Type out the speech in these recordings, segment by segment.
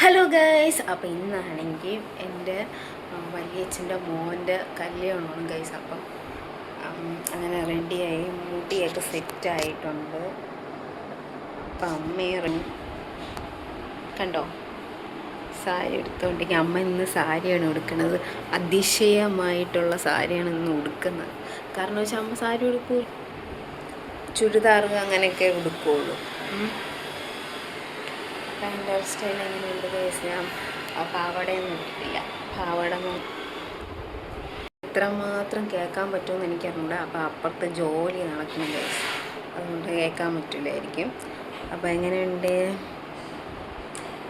Hello guys, അപ്പോൾ ഇന്നാണെങ്കിൽ എൻ്റെ വലിയച്ഛൻ്റെ മോൻ്റെ കല്യാണമാണ് ഗൈസ്. അപ്പം അങ്ങനെ റെഡിയായി മുടിയൊക്കെ സെറ്റായിട്ടുണ്ട്. അപ്പം അമ്മയും കണ്ടോ സാരി എടുത്തുകൊണ്ടെങ്കിൽ അമ്മ ഇന്ന് സാരിയാണ് ഉടുക്കുന്നത്. അതിശയമായിട്ടുള്ള സാരിയാണ് ഇന്ന് ഉടുക്കുന്നത്. കാരണം വെച്ചാൽ അമ്മ സാരി ഉടുക്കൂ, ചുരിദാർ അങ്ങനെയൊക്കെ ഉടുക്കുകയുള്ളൂ. എൻ്റെ ഹെയർ സ്റ്റൈൽ എങ്ങനെയുണ്ട് ഗൈസ്? ഞാൻ പാവാടയൊന്നും ഇട്ടിട്ടില്ല. പാവാട എത്രമാത്രം കേൾക്കാൻ പറ്റുമെന്ന് എനിക്കറിഞ്ഞൂടാ. അപ്പോൾ അപ്പുറത്ത് ജോലി നടക്കണം ഗൈസ്, അതുകൊണ്ട് കേൾക്കാൻ പറ്റില്ലായിരിക്കും. അപ്പോൾ എങ്ങനെയുണ്ട്?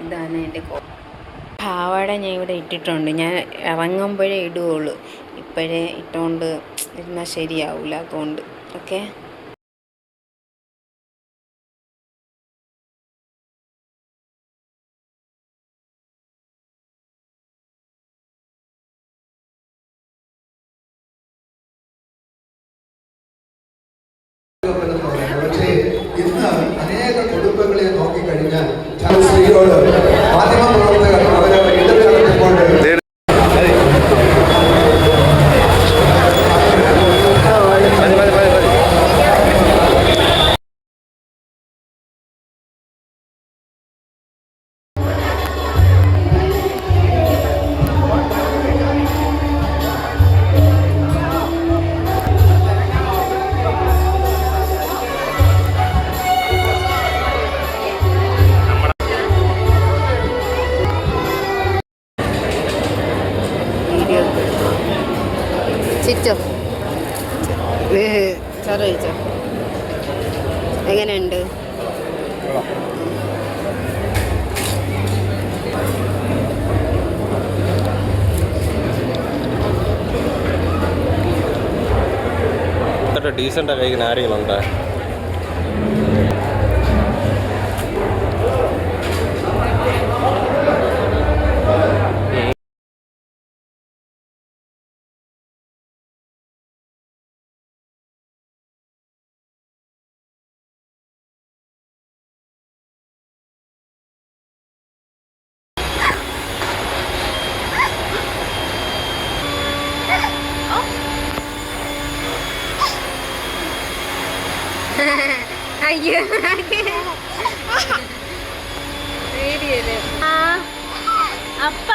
ഇതാണ് എൻ്റെ പാവാട ഞാൻ ഇവിടെ ഇട്ടിട്ടുണ്ട്. ഞാൻ ഇറങ്ങുമ്പോഴേ ഇടുകയുള്ളൂ. ഇപ്പോഴേ ഇട്ടുകൊണ്ട് ഇരുന്നാൽ ശരിയാവില്ല, അതുകൊണ്ട്. ഓക്കെ, പക്ഷേ ഇന്ന് അനേക കുടുംബങ്ങളെ നോക്കിക്കഴിഞ്ഞാൽ സ്ത്രീയോട് മാധ്യമപ്രവർത്തകർ അവരെ ഇന്റർവ്യൂ നടത്തുമ്പോൾ ചിറ്റോ സാറ് ചോദിച്ചോ എങ്ങനെയുണ്ട്? ഡീസൻ്റ് കഴിക്കുന്ന ആരെങ്കിലും ഉണ്ടോ? അയ്യോ അപ്പ